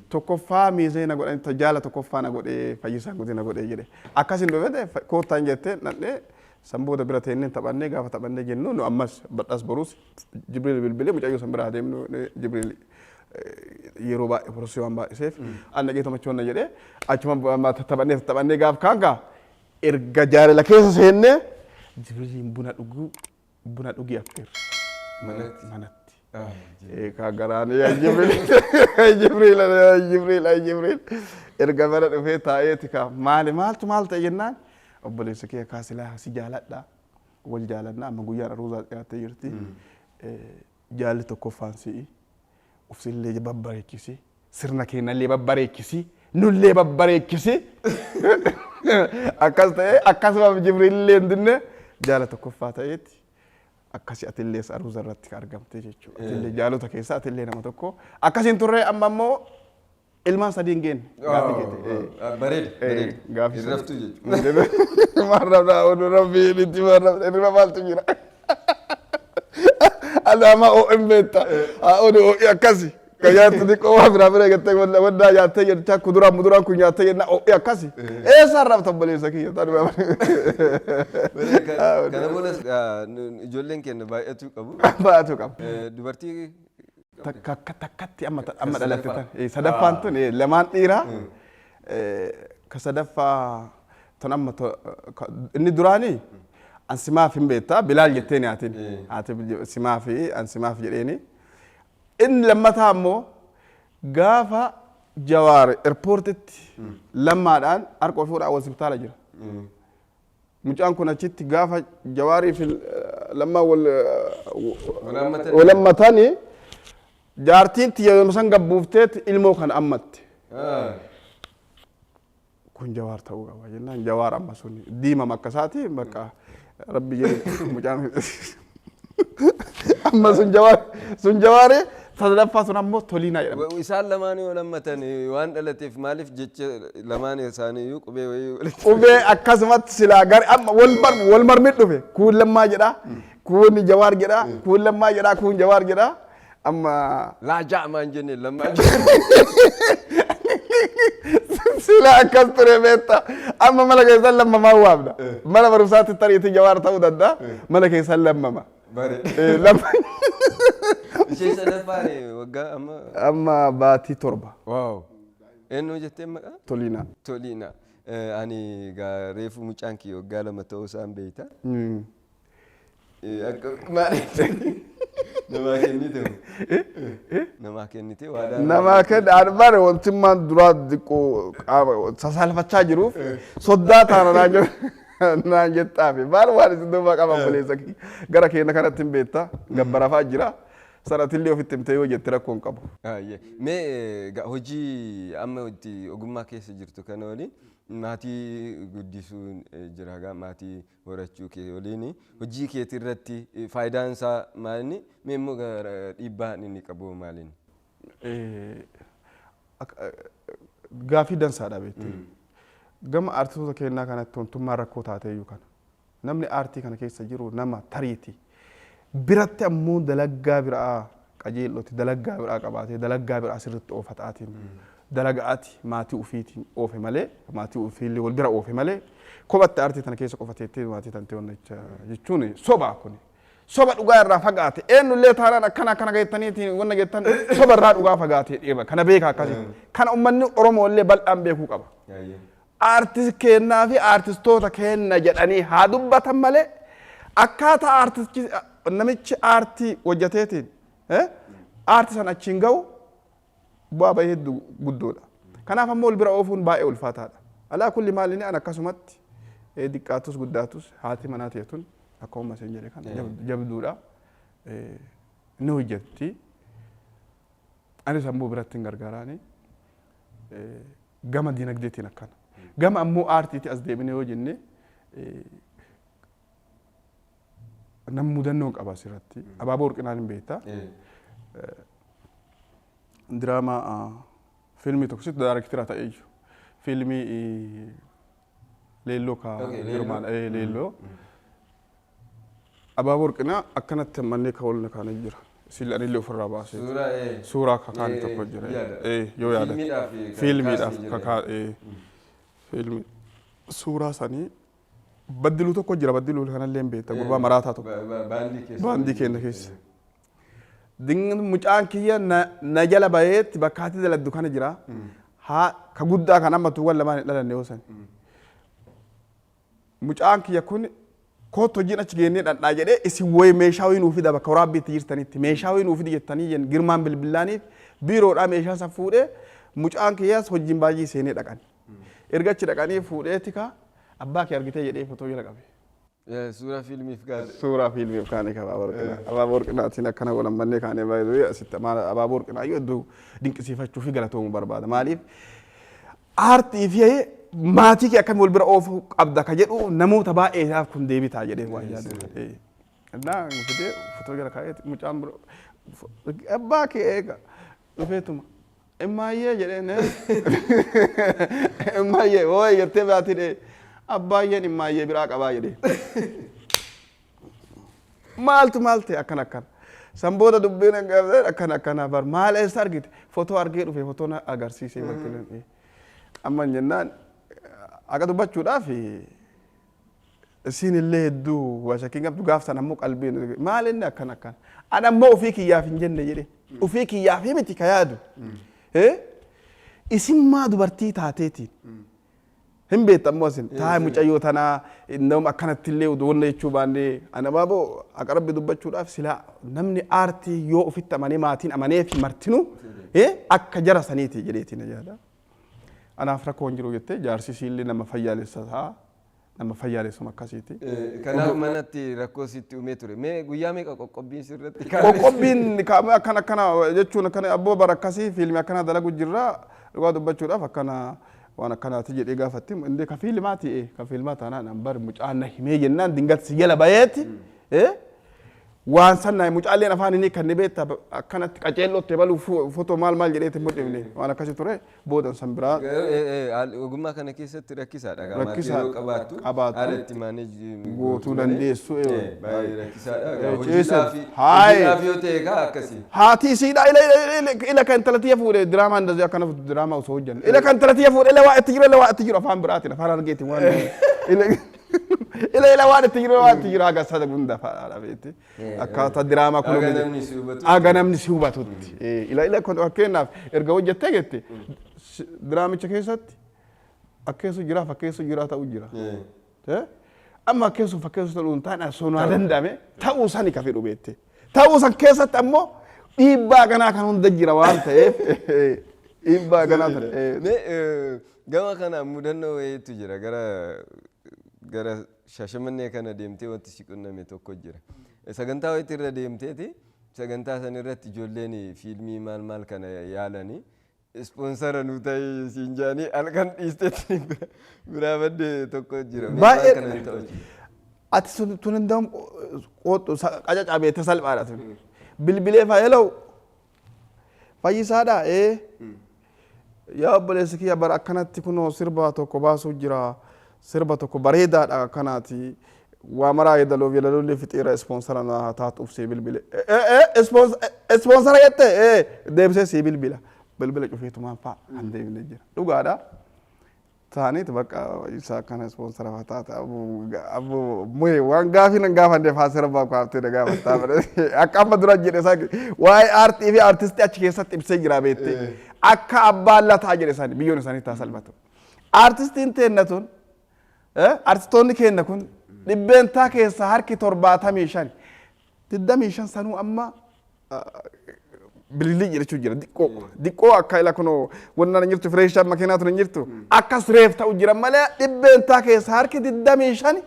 tokkoffaa miizee na godhani tajaala tokkoffaa na godhee fayyisaan guddina godhee jedhe akkasin dhufete koottaan jettee nadhee Sambooda bira teennee taphannee gaafa taphannee jennu nu ammas badhaas boruus Jibriil bilbilee mucayyoo san biraa deemnu Jibriil yeroo baay'ee boruusii waan baay'iseef an dhaqee tomachoonna jedhee achuma taphannee gaaf kaangaa erga jaalala keessa seennee Jibriiliin buna dhugii affeerre manatti. Kaagaraanii Jibriil erga mana dhufee taa'eeti kaa maaltu maal ta'e jennaan obboleessa kee kaasilaa si jaaladha wal jaalannaa amma guyyaan aruuzaa dhiyaattee jirti jaalli tokkoffaan si'i ufsillee babbareechisi sirna keenyallee babbareechisi nullee babbareechisi akkas ta'e akkasuma Jibriilillee dinne jaala tokkoffaa ta'eeti akkasi atillee aruuza irratti argamte jechuudha atillee jaalota keessaa atillee nama tokko akkasiin turre amma immoo ilmaan sadiin geenne gaafi geete bareeda gaafi irraftu jechuudha marrabdaa oduu rabbiin itti marrabdaa irra maaltu jira alaama o'en beetta oduu o'ii akkasi ka nyaattu xiqqoo waa biraa bira eegattee waddaa nyaattee jechaa muduraan kun nyaattee jenna o'ii akkasi eessaan rabta obboleessa kiyya kana boodas ijoolleen keenya baay'atu qabu dubartii takkatti amma dhalatte tan sadaffaan tun lamaan dhiiraa ka sadaffaa tun amma inni duraanii an simaaf hin beektaa Bilaal jettee nyaatin simaaf an simaaf jedheeni inni lammataa ammoo gaafa Jawaar airportitti lammaadhaan harka fuudhaa hospitaala jira. Mucaan kun achitti gaafa Jawaarii fi lammaa wal hammatanii jaartiin tiyya san gabbuufteet ilmoo kan ammatte. Kun Jawaar ta'uu qaba jennaan Jawaar amma sun diimama akkasaati bakka rabbi jedhu mucaan amma sun Jawaari sadaffaa sun ammoo Toliinaa jedhama. Isaan lamaan yoo lammatan waan dhalateef maaliif jecha lamaan isaanii qubee wayii qubee akkasumatti silaa gari amma wal marmii dhufe kun lammaa jedha kun Jawaar jedha kun lammaa jedha kun Jawaar jedha amma laajaa maan jenne lammaa sila akkas ture beetta amma mala keessan lammamaa waamna mana barumsaatti tariitii Jawaar ta'uu danda'a mala keessan lammama. Ishee sadaffaan waggaa amma baatii torba. Waaw. Eenyu jettee maqaa? Toliinaa. Toliinaa. Ani reefu mucaan kiyya waggaa lama ta'uu isaan beektaa. Namaa kennite namaa kennite waadaan namaa kenna bare wantimmaan duraa xiqqoo sasaalfachaa jiruuf soddaa taana naan jettaafi baal waan isin duuba qaban buleessa gara keenya kanatti hin beektaa gabbarafaa jira sanatillee ofitti himtee yoo jette rakkoon qabu. Mee hojii amma itti ogummaa keessa jirtu kana waliin maatii guddisuun jira maatii horachuu kee waliin hojii keetii irratti faayidaan isaa maali mee immoo dhiibbaan inni qabu maaliin? Gaafii dansaadha beekte gama aartistoota keenyaa kanatti wantummaa rakkoo taateeyyuu kana namni aartii kana keessa jiru nama tariiti biratti ammoo dalaggaa biraa qajeellooti dalaggaa biraa qabaatee dalaggaa biraa sirriitti oofataatiin dalagaati maatii ufiitiin oofe malee maatii ufiillee wal bira oofe malee kophatti aartii tana keessa qofateettee maatii tantee wannicha jechuun sobaa kuni soba dhugaa irraa fagaate eenyullee taanaan akkana geettaniitiin wanna geettan soba irraa dhugaa fagaatee dheeba kana beeka akkasii kana uummanni Oromoo illee bal'aan beekuu qaba. Aartist kennaa fi aartistoota kenna jedhanii haa dubbatan malee akkaataa aartisti namichi aartii hojjeteetiin aartii san achiin ga'u bu'aa bahee hedduu guddoodha. Kanaaf ammoo wal bira oofuun baay'ee ulfaataadha. Alaa kulli maali ani akkasumatti diqqaatus guddaatus haati manaa teetun akkuma isin jedhe kana jabduudha. Ni hojjetti. Anis ammoo biratti hin gargaaraani. Gama dinagdeetiin akkana. Gama ammoo aartiitti as deebinee yoo jenne nam mudannoo qaba asirratti. Abaaboo Warqinaan hin beektaa. diraamaa fiilmii tokko sitti daarektira ta'ee jiru. Fiilmii leelloo ka Girmaadha. Leelloo. Abaaboo Warqinaa akkanatti mannee kaawwalna kaana jira. Sillaan illee ofirraa baasee. Suuraa kakaan tokko jira. Yoo yaadate. Fiilmiidhaaf kakaa. Fiilmii. Suuraa sanii baddiluu tokko jira. Baddiluu kanallee hin beekta. Gurbaa maraataa tokko. Baandii keenya keessa. Mucaan kiyya na jala baheetti bakkaatti daladdu kana jira. Haa ka guddaa kan amma tuuwwan lamaan hin dhalanne yoosan. Mucaan kiyya kun kootu hojiin achi geennee dhandhaa jedhee isin wayi meeshaa wayii nuuf fida bakka waraabbiitti jirtanitti meeshaa wayii nuuf fidi jettanii jen Girmaan bilbilaaniif biiroodhaa meeshaa san fuudhee mucaan kiyyas hojiin baay'ee seenee dhaqan. Erga achi dhaqanii fuudheeti ka abbaa kee argitee jedhee fotoo jala qabe. Suuraa fiilmiif gaadha. Suuraa fiilmiif kaane ka Abaaboo Warqinaa. Abaaboo Warqinaatiin akkana godhan mannee kaanee baay'ee asitti Abaaboo Warqinaa yoo iddoo dinqisiifachuu fi galatoomuu barbaada. Maaliif aartii fi maatii kee akkam wal bira oofuu qabda ka jedhu namoota baay'eedhaaf kun deebitaa jedhee waan yaadu. Innaa fidee fotoo jala kaa'ee mucaan bira abbaa kee eega dhufeetuma. Immaayyee jedheen immaayyee hooyi jettee baatidhee. Abbaayyeen immaayyee biraa qabaa jedhee. Maaltu akkana. San booda dubbiin akkana bar maal eessa argite fotoo argee dhufe fotoo na agarsiisee bakka amma jennaan akka dubbachuudhaaf isin illee hedduu washakkiin qabdu gaafsan ammoo qalbiin maal inni akkana. Ana ammoo ofii kiyyaaf hin jenne jedhe ofii kiyyaaf miti ka yaadu. Isin maa dubartii taateetiin. Hin beektamoo isin taa'ee mucayyoo tanaa nama akkanatti illee uduunna jechuu baannee ana baaboo akka rabbi dubbachuudhaaf silaa namni aartii yoo ofitti amanee maatiin amanee fi martinuu akka jara saniiti jedheetiin ajaa'idha. Anaaf rakkoo hin jiru jettee jaarsi siillee nama fayyaalessa ta'a nama fayyaalessuma akkasiiti. Kanaaf manatti rakkoo sitti uumee ture. Mee guyyaa meeqa qoqqobbiin sirratti? Qoqqobbiin akkana jechuun akkana abboo bara akkasii fiilmii akkana dalagu jirra dhugaa dubbachuudhaaf akkana. Waan akkanaati jedhee gaafatti indee ka fiilmaati ka fiilmaa taanaan ambar mucaan na himee jennaan dingatti si jala bayeetti waan sanna mucaalleen afaan inni kan beekta akkanatti qaceellotte balu fotoo maal jedheetti mudhifne waan akkasi ture boodan san biraa. Ogummaa kana keessatti rakkisaadha. Rakkisaa qabaattu haalatti maaneejii gootuu dandeessu. Baay'ee rakkisaadha. Hojiidhaaf yoo ta'e kaa akkasii. Haati isiidha ila kan talatiya fuudhe diraamaa እንደዚህ akkana diraamaa osoo hojjanne ila kan talatiya fuudhe ila waa itti jiru afaan biraatiin afaan argeetiin waan ila waan itti jiru haga sada gunda faadha beekte akkaataa diraamaa kun aga namni si hubatutti ila kun fakkeenyaaf erga hojjettee jette diraamicha keessatti akkeessu jira ta'u jira amma akkeessu ta'uun taana sonaa dandame ta'uu sani ka fedhu beekte ta'uu san keessatti ammoo dhiibbaa kanaa kan hunda jira waan ta'eef dhiibbaa kanaa ta'e. Gama kana mudannoo wayiitu jira gara Shashamannee kana deemtee wanti si qunname tokko jira. Sagantaa wayiitti irra deemteeti sagantaa san irratti ijoolleen fiilmii maal kana yaalanii ispoonsara nu ta'e siin jaanii halkan dhiisteetti biraa baddee tokko jira. Baay'ee ati tun hundam qooxxu qacaca beete salphaadha tun. Bilbilee faayeloo fayyisaadha yaa obboleessi kiyya bara akkanatti kunoo sirba tokko baasuu jira. Sirba tokko bareedaadha akkanaati waa maraa yeedaloolee fixeera ispoonsara na taatuuf see bilbile ispoonsara jette deebisee see bilbila cufeetumaan fa'a kan deebine jira dhugaadha taaniit bakka isaa kana ispoonsara taata muhee waan gaafii nan gaafannee faa sirba kaaftee na gaafattaa akka amma dura jedhe isaa waa'ee aartii fi aartistii achi keessatti ibsee jira beette akka abbaan lataa jedhe isaanii biyyoon isaanii taa salphatu aartistiin teennatuun artistoonni keenya kun dhibbeentaa keessa harki 75 sanuu amma bililii jedhachuu jira diqqoo akka ila kunoo wanna na jirtu fireeshaa makiinaatu na jirtu akkas reef ta'u jira malee dhibbeentaa keessa harki 25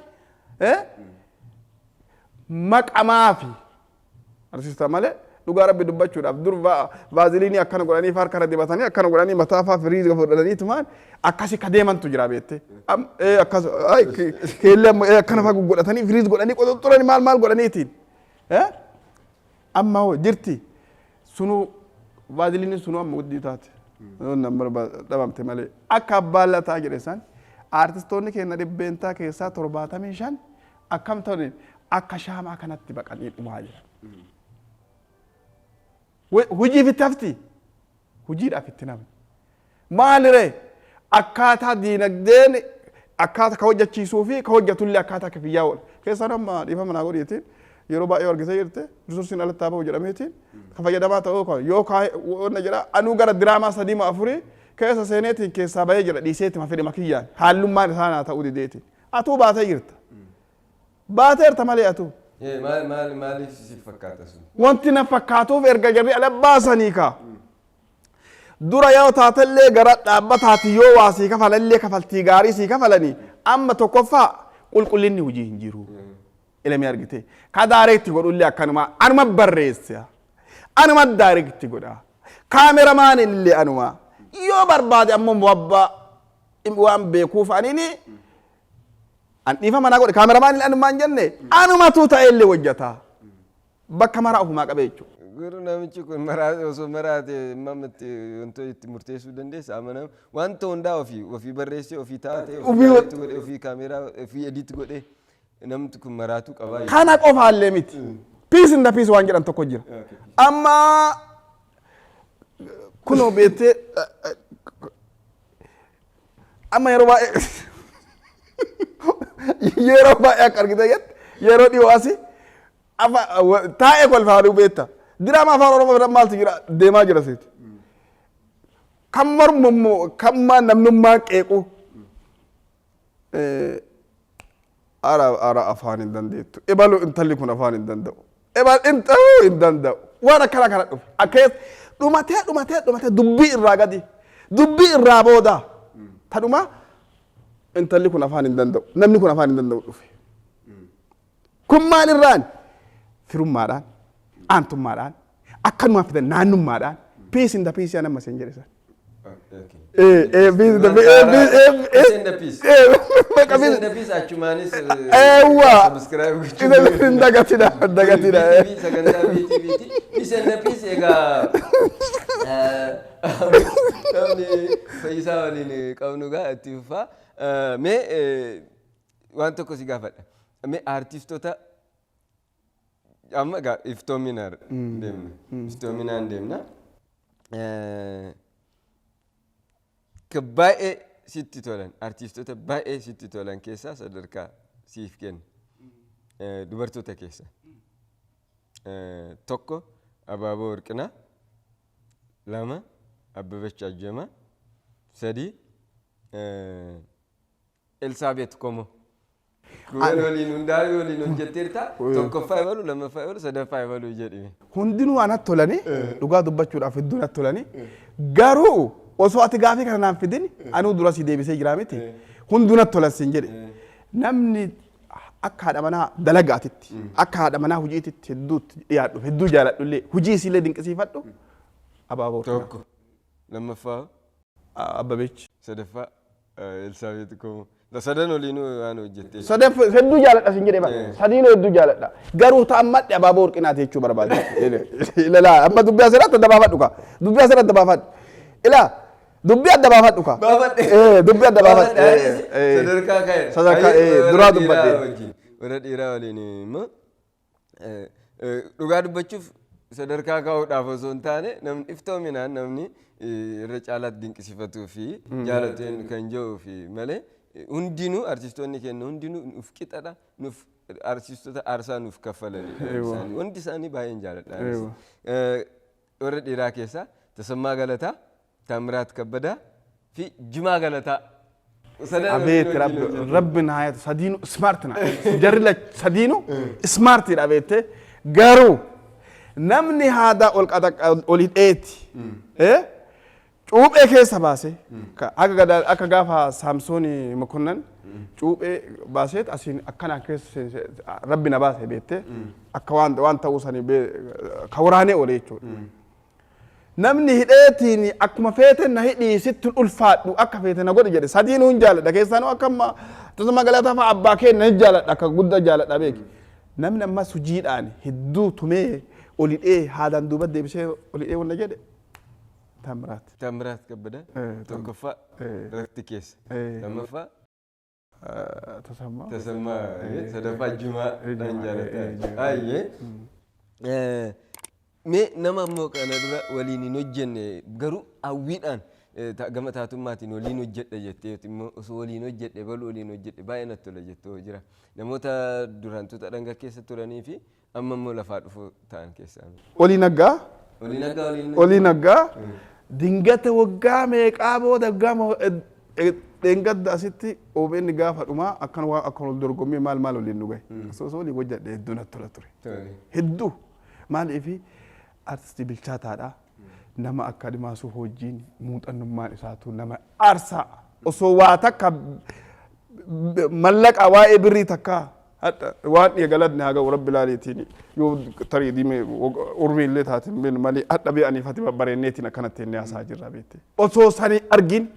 maqamaafi artista malee dhugaa rabbi dubbachuudhaaf dur vaaziliinii akkana godhanii harka irra dibatanii akkana godhanii mataa faa firiiza fudhatanii tumaan akkasi ka deemantu jira beette akkas keellee akkana faa godhatanii firiiza godhanii qoxoxxuranii maal godhaniitiin amma jirti sunu vaaziliiniin sunu amma guddii taate nambar dhabamte malee akka abbaan lataa jedhe san artistoonni keenya dhibbeentaa keessaa 75 akkam ta'uun akka shaamaa kanatti baqanii dhumaa jira. Hujii fitti hafti hujiidhaaf itti namni maaliree akkaataa diinagdeen akkaataa ka hojjechiisuu fi ka hojjetullee akkaataa kafiyyaa oola keessaa nama dhiifama naa godhiitiin yeroo baay'ee argitee jirte resursiin alatti haa ba'u jedhameetiin ka fayyadamaa ta'uu yoo wanna jedha anuu gara diraamaa 3-4 keessa seeneetiin keessaa bahee jira dhiiseetti mafedhe makiyyaan haallummaan isaa naa ta'uu dideetiin atuu baatee jirta baateerta malee atuu. Maaliif si fakkaata sun? Wanti na fakkaatuuf erga jarri ala baasanii kaa. Dura yoo taatellee gara dhaabbataati yoo waa sii kafalallee kafaltii gaarii sii kafalanii amma tokkoffaa qulqullinni hojii hin jiru. Ilmi argite ka daareetti godhullee akkanuma anuma barreessa anuma daareetti godha kaameramaan illee anuma yoo barbaade ammoo muwabbaa waan beekuuf anini an dhiifama naa godhe kaameramaan illee anumaan jenne anumatu ta'e illee hojjeta bakka maraa ofumaa qabe jechuudha. Guru namichi kun maraate osoo maraate mamatti wantoota itti murteessuu dandeessa amanama wanta hundaa ofii barreessee ofii taa'ate ofii kaameraa ofii ediit godhee namni kun maraatu qabaa. Kana qofaallee miti. Peace in the peace waan jedhan tokko jira. Amma kunoo beektee amma yeroo baay'ee akka argite yeroo dhiyoo asii taa'ee kolfaa beekta. Diraamaa afaan Oromoo maaltu jira deemaa jira seeti. Kan mormummoo kan namnummaa qeequ. Ara afaan hin dandeettu. Ibalu intalli kun afaan hin danda'u. Ibal intalli hin danda'u. Waan akkana kana dhufe. Akkees dhumatee dubbii irraa gadi. Dubbii irraa booda. Tadhuma intalli kun afaan hin danda'u. Namni kun afaan hin danda'u dhufe. Kun maalirraan? Firummaadhaan. Aantummaadhaan akkanuma fidan naannummaadhaan peace in the peace yaa nama seen jedhe san. Peace in the peace achumaanis subscribe gochuun dagatidha. Sagantaa BTV peace in the peace egaa namni fayyisaa waliin qabnu gaa itti fufaa mee waan tokko si gaafadha mee artistoota amma iftoominaan deemna ka baay'ee sitti tolan artistoota baay'ee sitti tolan keessaa sadarkaa siif kenna dubartoota keessa tokko Abaaboo Warqinaa 2 Abbabech Ajjamaa 3 Elsaabeet Komoo. Kuwwan waliin hundaa'e waliin hojjetteerta tokkoffaa ibalu lammaffaa ibalu sadaffaa ibalu jedhime. Hundinuu anatti tolanii dhugaa dubbachuudhaaf hedduu natti tolanii garuu osoo ati gaafii kana naan fidin anuu dura si deebisee jira miti hunduu natti tolan siin jedhe namni akka haadha manaa dalagaatitti akka haadha manaa hojiititti hedduutti dhiyaadhu hedduu jaaladhullee hojii isiillee dinqisiifadhu Abaaboo tokko lammaffaa Abbabech sadaffaa Elsaabeet Komoo. Sadan waliinuu waan hojjettee. Sadaf hedduu jaaladha siin jedhee bara sadiinuu hedduu jaaladha garuu ta'ammadhe Abaaboo Warqinaati jechuu barbaade ilaa amma dubbii asirratti adda baafadhu ka dubbii asirratti adda baafadhu ilaa dubbii adda baafadhu ka dubbii adda baafadhu sadarkaa duraa dubbadhe warra dhiiraa waliin immoo dhugaa dubbachuuf sadarkaa kaa'uudhaaf osoo hin taane namni iftoominaan namni irra caalaatti dinqisiifatuu fi jaalateen kan jiru fi malee hundinuu artistoonni kennu hundinuu nuuf qixadha nuuf artistoota aarsaa nuuf kaffalanii hundi isaanii baay'een jaaladha warra dhiiraa keessaa Tasammaa Galataa Taamiraat Kabbadaa fi Jimaa Galataa abeet rabbin hayatu sadiinuu smartina jarri sadiinuu smartidha beette garuu namni haadaa ol hidheeti cuuphee keessa baase akka gaafa Saamsooni Mokonnan cuuphee baaseet asiin akkanaan keessa rabbi na baase beette akka waan ta'uu sanii ka waraanee oole jechuudha. Namni hidheetiin akkuma feete na hidhii sitti ulfaadhu akka feete na godhi jedhe sadiinuu hin jaaladha keessaanuu akka amma Tasammaa Galataa fa'a abbaa keenya hin jaaladha akka guddaa jaaladha beeki. Namni ammas hojiidhaan hedduu tumee olidhee haadaan duuba deebisee olidhee wanna jedhe Taamiraat. Taamiraat Kabbada tokkoffaa Rafti keessa lammaffaa Tasammaa sadaffaa Jumaa dhaan jaalataa ayyee mee nama ammoo kana dura waliin hin hojjenne garuu hawwiidhaan gama taatumaatiin waliin hojjedha jettee immoo osoo waliin hojjedhe baluu waliin hojjedhe baay'ee natti tola jettoo jira namoota duraantuta dhanga keessa turanii fi amma immoo lafaa dhufu ta'an keessaa. Olii naggaa dingata waggaa meeqaa booda gama dhengadda asitti OBN gaafa dhumaa akkan waa akkan ol dorgommii maal waliin nu gahe osoo waliin hojjedhe hedduu natti tola ture hedduu maaliifi artistii bilchaataadha. Nama akka Admaasuu hojiin muuxannummaan isaatu nama aarsaa osoo waa takka mallaqa waa'ee birrii takka waan eegaladne haga rabbi laaliitiin yoo tarii diime urmii illee taatiin malee hadha be'anii fati babbareenneetiin akkanatti inni haasaa jirra beekte osoo sanii argin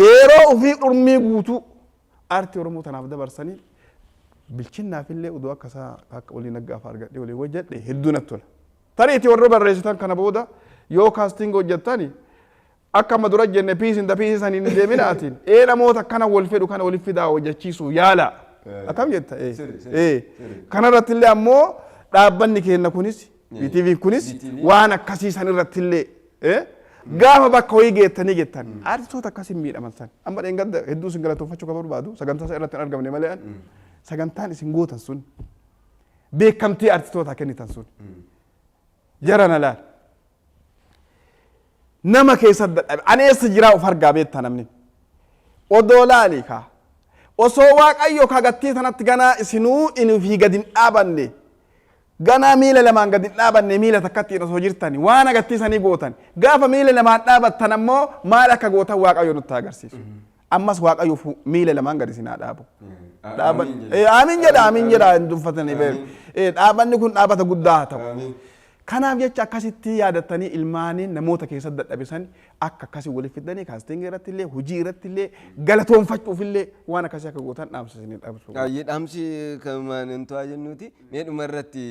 yeroo ofii urmii guutuu aartii Oromoo tanaaf dabarsanii bilchinnaaf illee udoo akkasaa akka olii naggaaf argadhe olii hojjedhe hedduu natti tola. Tariitii warra barreessitan kana booda yoo kaastiin hojjettani akka madura jenne piisin da piisisan hin deeminaatiin namoota kana wal fedhu kana waliif fidaa hojjechiisu yaala akkam jetta kanarratti illee ammoo dhaabbanni keenya kunis BTV kunis waan akkasiisan irratti illee gaafa bakka wayii geettanii gettan artistoota akkasiin miidhaman san amma dheengadda hedduu isin galatoonfachuu kan barbaadu sagantaa isaa irratti hin argamne malee sagantaan isin gootan sun beekamtii artistootaa kennitan sun jarana laal nama keessa dadhabe aneessa jiraa of argaa beektaa namni odoo laali kaa osoo waaqayyo kagattii sanatti ganaa isinuu inuufii gadi hin dhaabanne ganaa miila lamaan gadi hin dhaabanne miila takkatti osoo jirtani waan agattii sanii gootan gaafa miila lamaan dhaabattan ammoo maal akka gootan waaqayyo nutti agarsiisu ammas waaqayyo miila lamaan gadi isinaa dhaabu amiin jedha hin duffatanii dhaabanni kun dhaabata guddaa haa ta'u. Kanaaf jecha akkasitti yaadattanii ilmaaniin namoota keessatti dadhabisan akka akkasii waliif fidanii kaastingi irratti illee hojii irratti illee galatoonfachuuf illee waan akkasii akka gootan dhaamsa isinii dhaamsu. Dhaamsi kan hin to'aa jennuuti meedhuma irratti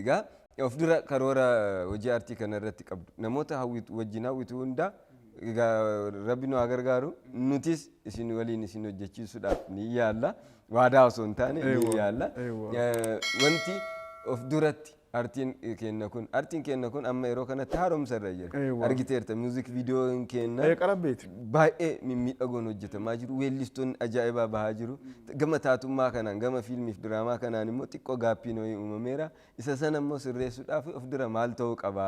gaa of dura karoora hojii aartii kana irratti qabdu namoota wajjin hawwitu hundaa rabbi nu haa gargaaru nutis isin waliin isin hojjechiisuudhaaf ni yaalla waadaa osoo hin taane ni yaalla wanti of duratti artiin kenna kun amma yeroo kanatti haaromsa irra jira argiteerta music videoon kenna baay'ee mimmiidhagoon hojjetamaa jiru weellistoonni ajaa'ibaa bahaa jiru gama taatummaa kanaan gama fiilmiif diraamaa kanaan immoo xiqqoo gaappiin wayii uumameera isa sana immoo sirreessuudhaaf of dura maal ta'uu qaba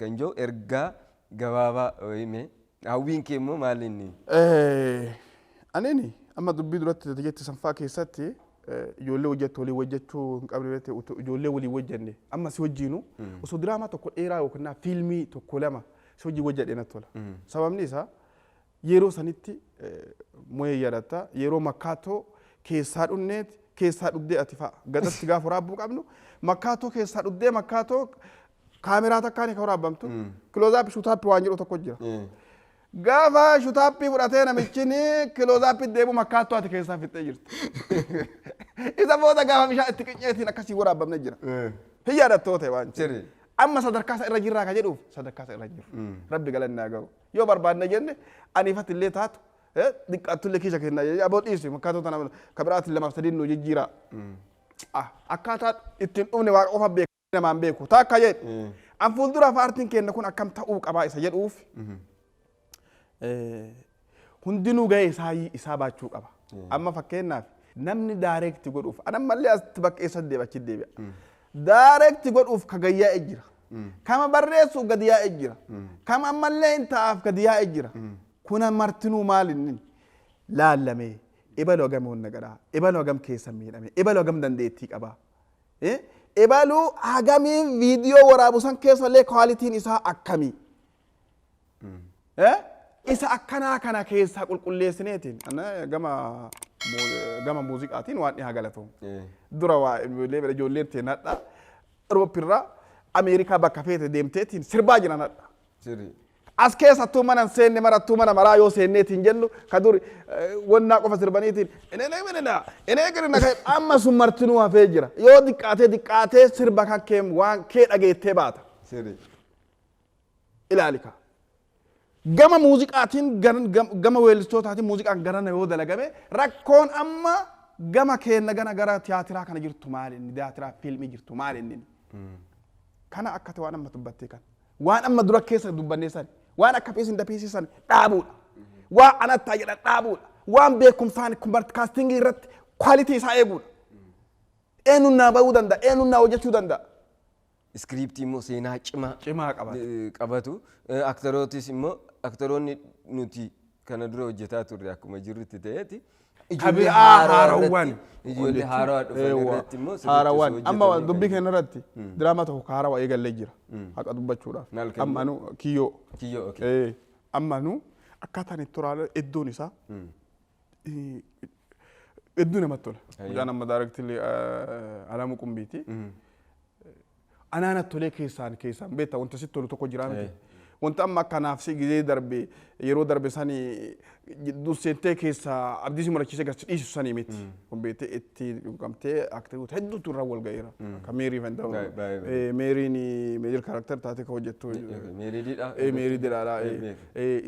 kan jiru ergaa gabaabaa hime hawwiin kee immoo maal inni anini amma dubbii duratti jetti sanfaa keessatti ijoollee hojjettu walii hojjechuu hin qabne ijoollee walii hojjenne amma si wajjinu osoo diraamaa tokko dheeraa yookiin fiilmii tokko lama si wajjin hojjedhe natti tola. Sababni isaa yeroo sanitti mo'ee yaadatta yeroo makkaatoo keessaa dhunneet keessaa dhuddee ati fa'a gadatti gaafa waraabbuu qabnu makkaatoo keessaa dhuddee makkaatoo kaameraa takkaan kan waraabamtu kiloozaappi shuutaappi waan jedhu tokko jira. Gaafa shuutaappi fudhatee namichini kiloozaappi deemu makkaatoo ati keessaa fixxee jirti. Isa booda gaafa bishaan itti qicceetiin akkasii waraabamne jira. Hiyyaadattoo ta'e waan jiru. Amma sadarkaa isa irra jirraa ka jedhuuf sadarkaa isa irra jiru. Rabbi galanni haa ga'u. Yoo barbaadne jenne aniifatti illee taatu dhiqqaatullee kiisha kennaa jedhee aboo dhiisi makkaatoo tana kabiraatiin lamaaf sadiin nu jijjiiraa. Akkaataa ittiin dhumne waaqa qofa beeku namaan beeku taakka jedhe. An fuulduraaf aartiin kenna kun akkam ta'uu qabaa isa jedhuuf hundinuu ga'ee isaa baachuu qaba. Amma fakkeenyaaf namni daareekti godhuuf anammallee asitti bakka eessa deebi'achi deebi'a. Daareekti godhuuf ka gayyaa'e jira. Kama barreessuuf gadi yaa'e jira. Kama ammallee hin ta'aaf gadi yaa'e jira. Kuna martinuu maal inni laallamee ibaluu hagam hunda gadhaa ibaluu hagam keessa miidhame ibaluu hagam dandeettii qabaa. Ibaluu hagamii viidiyoo waraabu san keessallee kwaalitiin isaa akkamii. Isa akkanaa kana keessaa qulqulleessineetiin gama muuziqaatiin waan dhihaa galatoom. Dura waa ijoolleen ta'e nadhaa Awurooppirraa Ameerikaa bakka feete deemteetiin sirbaa jiran nadha. as keessattuu mana hin seenne marattuu mana maraa yoo seenneetiin jennu ka dur wannaa qofa sirbaniitiin enee girina ka'e amma sun martinuu hafee jira yoo diqqaatee sirba kan kee waan kee dhageettee baata. Ilaalika. Gama muuziqaatiin gama weellistootaatiin muuziqaan garana yoo dalagame rakkoon amma gama keenna gara tiyaatiraa kana jirtu maali inni tiyaatiraa fiilmii jirtu maali inni. Kana akkata waan amma dubbattee kan waan amma dura keessa dubbannee san waan akka piisin dapiisisan dhaabuudha. Waan anattaa jedhan dhaabuudha. Waan beekumsaan kaastingii irratti kwaalitii isaa eeguudha. Eenyuun naa bahuu danda'a eenyuun naa hojjechuu danda'a. Iskiriiptii immoo seenaa cimaa qabatu. Aktarootis immoo aktoroonni nuti kana dura hojjetaa turre akkuma jirrutti ta'eeti. Ijoollee haarawwan. Ijoollee haarawaa dhufan irratti immoo haarawwan. Amma dubbii keenya irratti diraamaa tokko haarawaa eegallee jira. Haqa dubbachuudhaaf. Amma nu kiyyoo. Kiyyoo. Amma nu akkaataan itti toraale iddoon isaa hedduu namatti tola. Mucaan amma daarektillee Alamuu Qumbiiti. Anaanat tolee keessaan beektaa wanta sitti tolu tokko jiraa miti. Wanta amma akkanaaf si gizee darbe yeroo darbe sanii durseentee keessaa abdii si murachiisee gadi dhiisu sanii miti. Kun beektee itti dhugamtee aktiivota hedduutu irraa wal gaheera. Kan Meerii Fanda'u. Meeriin meejir kaarakteri taatee kan hojjettu. Meerii Didhaadhaa.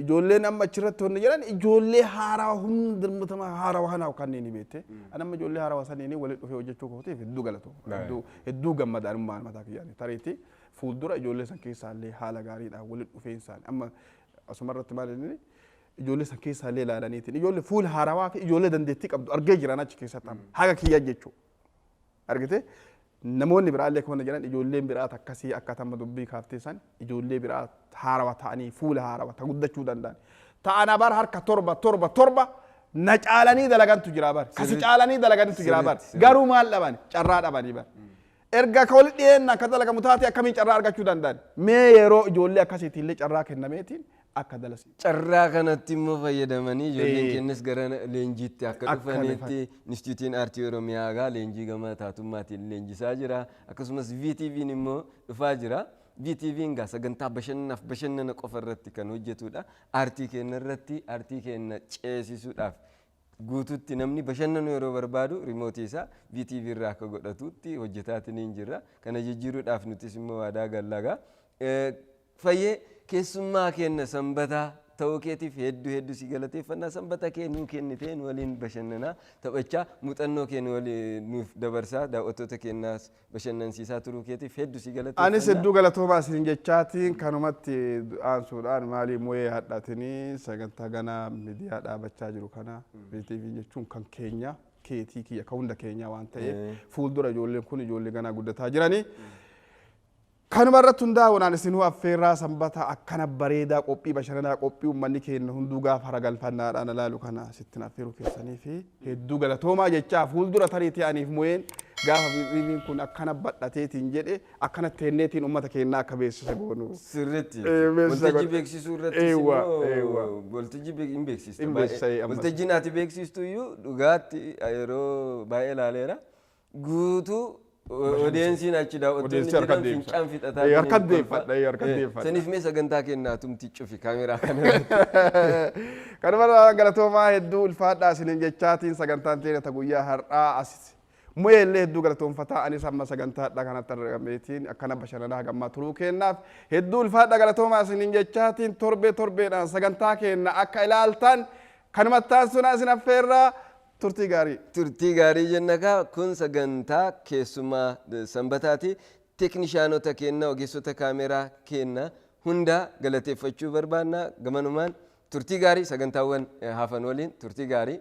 Ijoolleen amma achirratti wanni jedhan ijoollee haaraa hundumtuma haaraa hanaaf kanneen beekte. Ani amma ijoollee haaraa saniin walitti dhufee hojjechuu kootiif hedduu galatoo. Hedduu gammadaan mataa kiyyaanii tareetii. Fuuldura ijoollee san keessaallee haala gaariidhaan walitti dhufeensaan amma asumarratti maal inni ijoollee san keessaallee ilaalaniitiin ijoollee fuula haarawaa fi ijoollee dandeettii qabdu argee jiran achi keessatti haga kiyyaa jechuudha. Argite namoonni biraallee kan jedhan ijoolleen biraat akkasii akka tamma dubbii kaaftee san ijoollee biraat haarawaa ta'anii fuula haarawaa ta guddachuu danda'an. Ta'ana bar harka torba na caalanii dalagantu jira bar. Kasi caalanii dalagantu jira bar. Garuu maal dhaban carraa dhabanii bar. Erga ka walitti dhiyeennaan ka dalagamu taate akkamiin carraa argachuu danda'an. Mee yeroo ijoollee akkasiitillee carraa kennameetiin akka dalasi. Carraa kanatti immoo fayyadamanii ijoolleen kennis gara leenjiitti akka dhufaniitti Inistituutiin Aartii Oromiyaa leenjii gama taatummaatiin leenjisaa jira. Akkasumas VTV'n immoo dhufaa jira. VTV'n sagantaa bashannana qofa irratti kan hojjetudha. Aartii keenya irratti aartii keenya ceesisuudhaaf guututti namni bashannanu yeroo barbaadu rimootii isaa VTV irraa akka godhatutti hojjetaatiin jirra. Kana jijjiiruudhaaf nutis immoo waadaa gallagaa. Fayyee keessummaa keenya sanbataa ta'uu keetiif hedduu si galateeffannaa. Sanbata kee nuu kennitee nu waliin bashannanaa taphachaa muuxannoo keenya nuuf dabarsaa daawwattoota keenyaas bashannansiisaa turuu keetiif hedduu si galateeffannaa. Anis hedduu galatoomaa isin jechaatiin kanumatti aansuudhaan maalii moo'ee hadhaatanii sagantaa ganaa miidiyaa dhaabachaa jiru kana VTV jechuun kan keenya keetii kiyya kan hunda keenyaa waan ta'eef fuuldura ijoolleen kun ijoollee ganaa guddataa jiranii. Kanuma irratti hundaa'uudhaan isinuu affeerraa sanbata akkana bareedaa qophii bashannanaa qophii uummanni keenya hunduu gaafa haragalfannaadhaan ilaalu kana sittin affeeruu keessanii fi hedduu galatoomaa jechaa fuuldura tariitii aniif moo'een gaafa VTV'n kun akkana badhateetiin jedhe akkana teenneetiin uummata keenyaa akka beeksise goonu. Sirriitti. Waltajjii beeksisuu irratti immoo waltajjii hin beeksistu. Waltajjii naati beeksistu iyyuu dhugaatti yeroo baay'ee ilaaleera. Guutuu Odeensiin achi daawwattoonni jiran fincaan fixataa jiran. Harka deeffadha. Saniif mee sagantaa kennaa tumti cufi kaameraa kana irratti. Kanuma galatoomaa hedduu ulfaadhaa isiniin jechaatiin sagantaan teenya guyyaa har'aa asiti. Moo'ellee hedduu galatoomfataa anis amma sagantaadhaa kanatti argameetiin akkana bashannanaa gammaa turuu kennaaf hedduu ulfaadhaa galatoomaa isiniin jechaatiin torbeedhaan sagantaa keenya akka ilaaltan kanumattaan sunaa isin affeerraa. Turtii gaarii jennakaa kun sagantaa keessumaa sanbataati. Teeknishaanota keenya ogeessota kaameraa keenya hunda galateeffachuu barbaanna. Gamanumaan turtii gaarii sagantaawwan hafan waliin turtii gaarii.